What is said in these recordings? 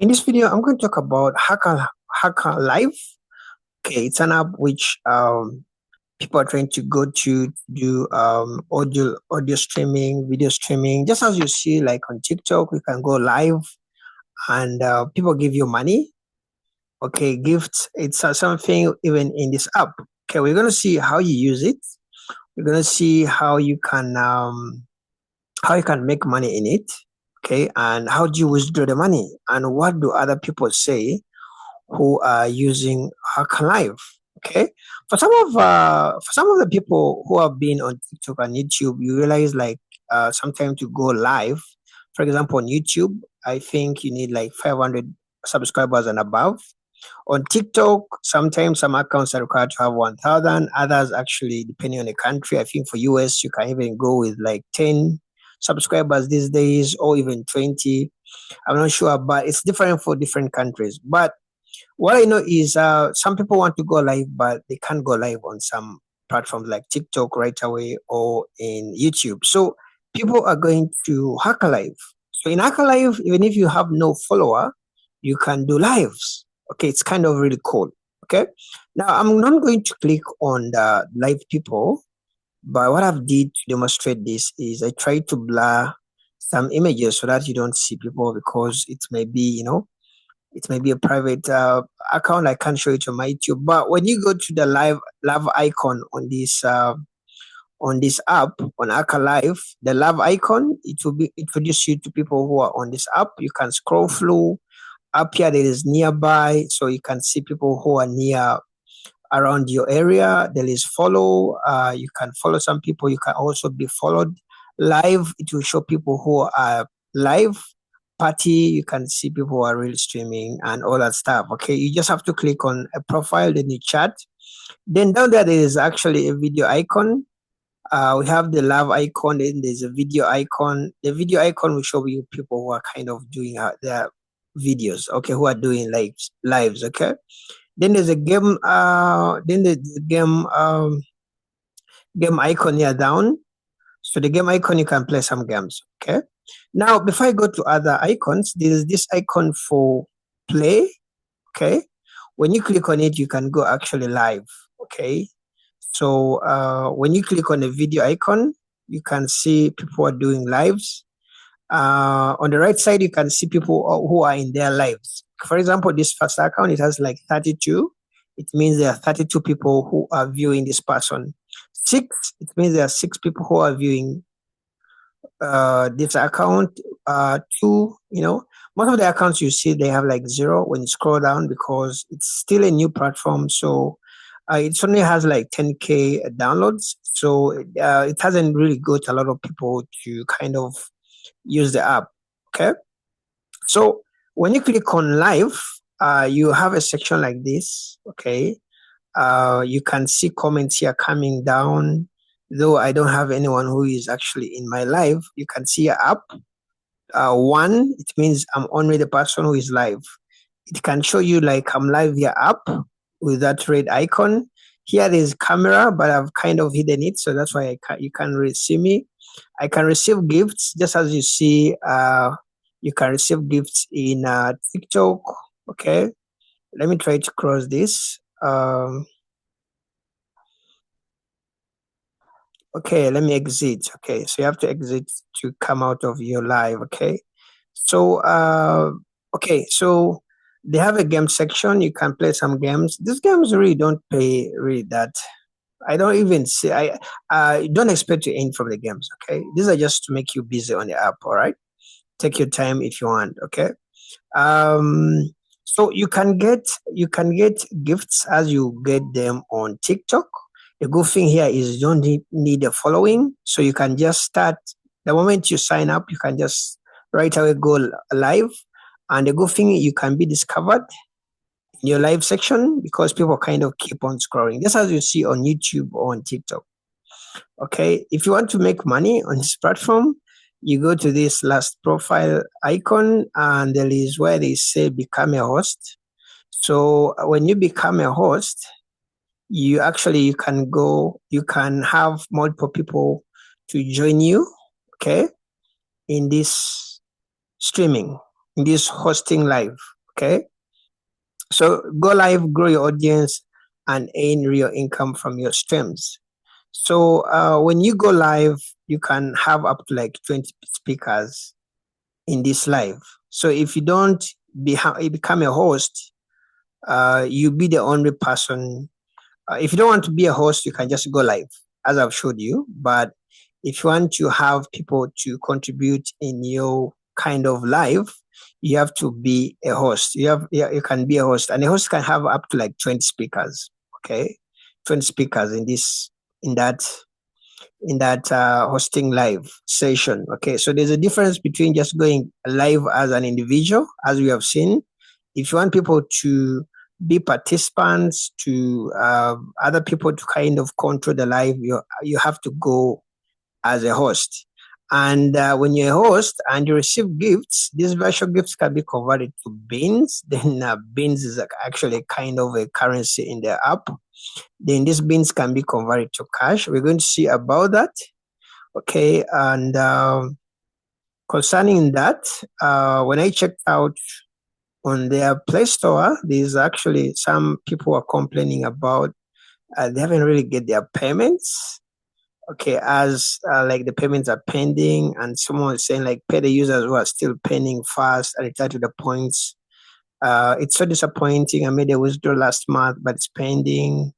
In this video, I'm going to talk about Haka Live. Okay, it's an app which people are trying to go to do audio streaming, video streaming. Just as you see, like on TikTok, you can go live and people give you money. Okay, gifts. It's something even in this app. Okay, we're gonna see how you use it. We're gonna see how you can make money in it. Okay, and how do you withdraw the money, and what do other people say who are using Haka Live. Okay, for some of the people who have been on TikTok and YouTube, you realize like sometimes to go live. For example, on YouTube, I think you need like 500 subscribers and above. On TikTok, sometimes some accounts are required to have 1,000. Others actually, depending on the country, I think for US you can even go with like 10 subscribers these days, or even 20. I'm not sure, but it's different for different countries. But what I know is some people want to go live, but they can't go live on some platforms like TikTok right away or in YouTube. So people are going to Haka Live. So in Haka Live, even if you have no follower, you can do lives. Okay, it's kind of really cool. Okay, now I'm not going to click on the live people, but what I've did to demonstrate this is I tried to blur some images so that you don't see people, because it may be, it may be a private account. I can't show it on my YouTube. But when you go to the live icon on this app, on Haka Live, the live icon, it will be introduce you to people who are on this app. You can scroll through. Up here there is nearby, so you can see people who are near around your area. There is follow. You can follow some people. You can also be followed. Live, it will show people who are live. Party, you can see people who are real streaming and all that stuff. Okay, you just have to click on a profile, then you chat. Then down there is actually a video icon. We have the live icon, then there's a video icon. The video icon will show you people who are kind of doing their videos, okay, who are doing lives, okay. Then there's a game, game icon here down. So the game icon, you can play some games, okay. Now, before I go to other icons, there is this icon for play, okay. When you click on it, you can go actually live, okay. So when you click on the video icon, you can see people are doing lives. On the right side, you can see people who are in their lives. For example, this first account, it has like 32. It means there are 32 people who are viewing this person. 6, it means there are 6 people who are viewing this account. 2, most of the accounts you see, they have like 0 when you scroll down, because it's still a new platform. So it only has like 10K downloads. So it hasn't really got a lot of people to kind of use the app. Okay. So when you click on live, you have a section like this. Okay. You can see comments here coming down. Though I don't have anyone who is actually in my live, you can see up. 1, it means I'm only the person who is live. It can show you like I'm live here up with that red icon. Here there's camera, but I've kind of hidden it, so that's why you can't really see me. I can receive gifts, just as you see. You can receive gifts in TikTok. Okay, let me try to cross this. Okay, let me exit. Okay, so you have to exit to come out of your live. Okay, so okay, so they have a game section. You can play some games. These games really don't pay really that. I don't even say I don't expect to earn from the games. Okay, these are just to make you busy on the app. All right, take your time if you want. Okay, so you can get gifts as you get them on TikTok. The good thing here is you don't need a following, so you can just start the moment you sign up. You can just right away go live, and the good thing, you can be discovered in your live section, because people kind of keep on scrolling, just as you see on YouTube or on TikTok. Okay, if you want to make money on this platform, you go to this last profile icon, and there is where they say become a host. So when you become a host, you can have multiple people to join you, okay, in this streaming. in this hosting live. Okay, so go live, grow your audience, and earn real income from your streams. So when you go live, you can have up to like 20 speakers in this live. So if you don't become a host, you be the only person. If you don't want to be a host, you can just go live, as I've showed you. But if you want to have people to contribute in your kind of live, you have to be a host. You can be a host, and a host can have up to like 20 speakers. Okay, 20 speakers in that hosting live session. Okay, so there's a difference between just going live as an individual, as we have seen. If you want people to be participants, to other people to kind of control the live, you have to go as a host. And when you're a host and you receive gifts, these virtual gifts can be converted to beans. Then beans is actually kind of a currency in the app. Then these beans can be converted to cash. We're going to see about that. Okay, and concerning that, when I checked out on their Play Store, there's actually some people are complaining about they haven't really get their payments. Okay, as like the payments are pending, and someone is saying like pay the users who are still pending fast and return to the points. It's so disappointing. I made a withdrawal last month, but it's pending.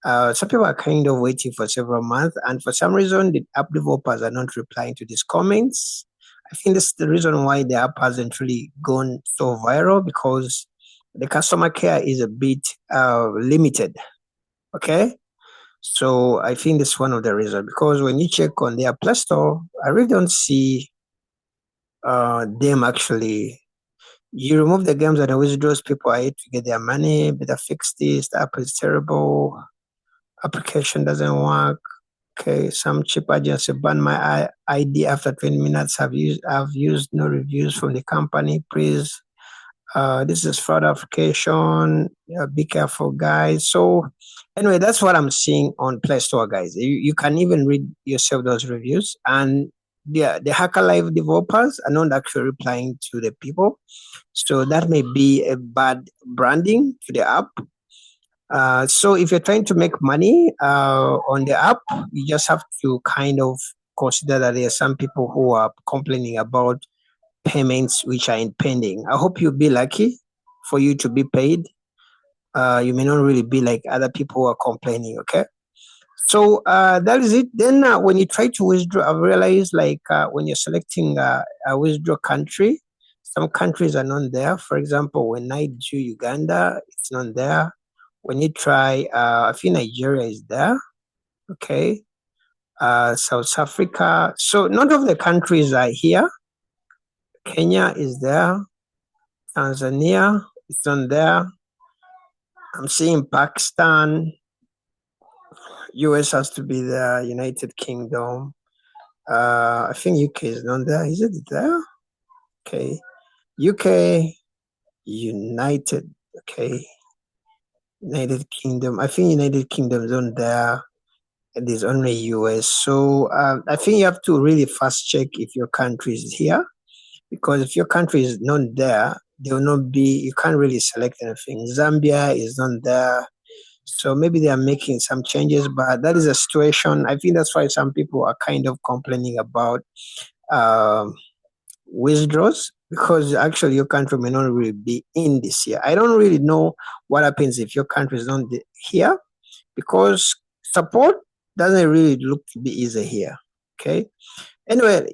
Some people are kind of waiting for several months, and for some reason, the app developers are not replying to these comments. I think this is the reason why the app hasn't really gone so viral, because the customer care is a bit limited. Okay, so I think that's one of the reasons, because when you check on their Play Store, I really don't see them actually. You remove the games and the withdrawals, people are here to get their money. Better fix this. The app is terrible. Application doesn't work. Okay, some cheap agency banned my ID after 20 minutes. I've used no reviews from the company. Please, this is fraud application. Be careful, guys. So anyway, that's what I'm seeing on Play Store, guys. You can even read yourself those reviews. And the Haka Live developers are not actually replying to the people. So that may be a bad branding to the app. So if you're trying to make money on the app, you just have to kind of consider that there are some people who are complaining about payments which are impending. I hope you'll be lucky for you to be paid. You may not really be like other people who are complaining, okay? So that is it. Then when you try to withdraw, I've realized like when you're selecting a withdraw country, some countries are not there. For example, when I do Uganda, it's not there. When you try, I think Nigeria is there. Okay. South Africa. So none of the countries are here. Kenya is there. Tanzania, it's not there. I'm seeing Pakistan. US has to be there. United Kingdom. I think UK is not there. Is it there? Okay. UK, United. Okay. United Kingdom. I think United Kingdom is not there. There's only US. So I think you have to really fast check if your country is here, because if your country is not there, there will not be, you can't really select anything. Zambia is not there. So maybe they are making some changes, but that is a situation. I think that's why some people are kind of complaining about withdrawals, because actually your country may not really be in this year. I don't really know what happens if your country is not here, because support doesn't really look to be easy here. Okay. Anyway,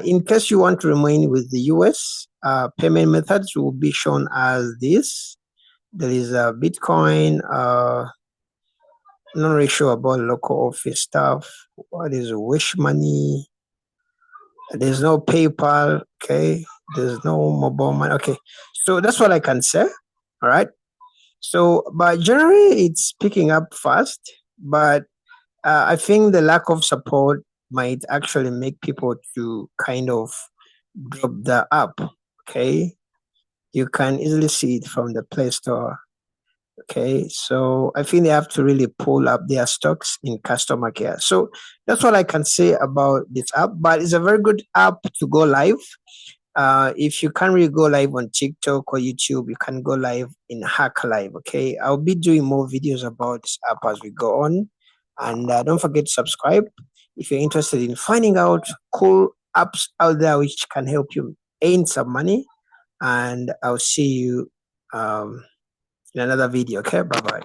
in case you want to remain with the US, payment methods will be shown as this. There is a Bitcoin. Not really sure about local office stuff. What is Wish Money? There's no PayPal. Okay. There's no mobile money. Okay. So that's what I can say. All right. So, but generally, it's picking up fast. But I think the lack of support might actually make people to kind of drop the app. Okay. You can easily see it from the Play Store. Okay, so I think they have to really pull up their stocks in customer care. So that's what I can say about this app, but it's a very good app to go live. If you can't really go live on TikTok or YouTube, you can go live in Haka Live. Okay, I'll be doing more videos about this app as we go on, and don't forget to subscribe if you're interested in finding out cool apps out there which can help you earn some money. And I'll see you in another video. Okay, bye bye.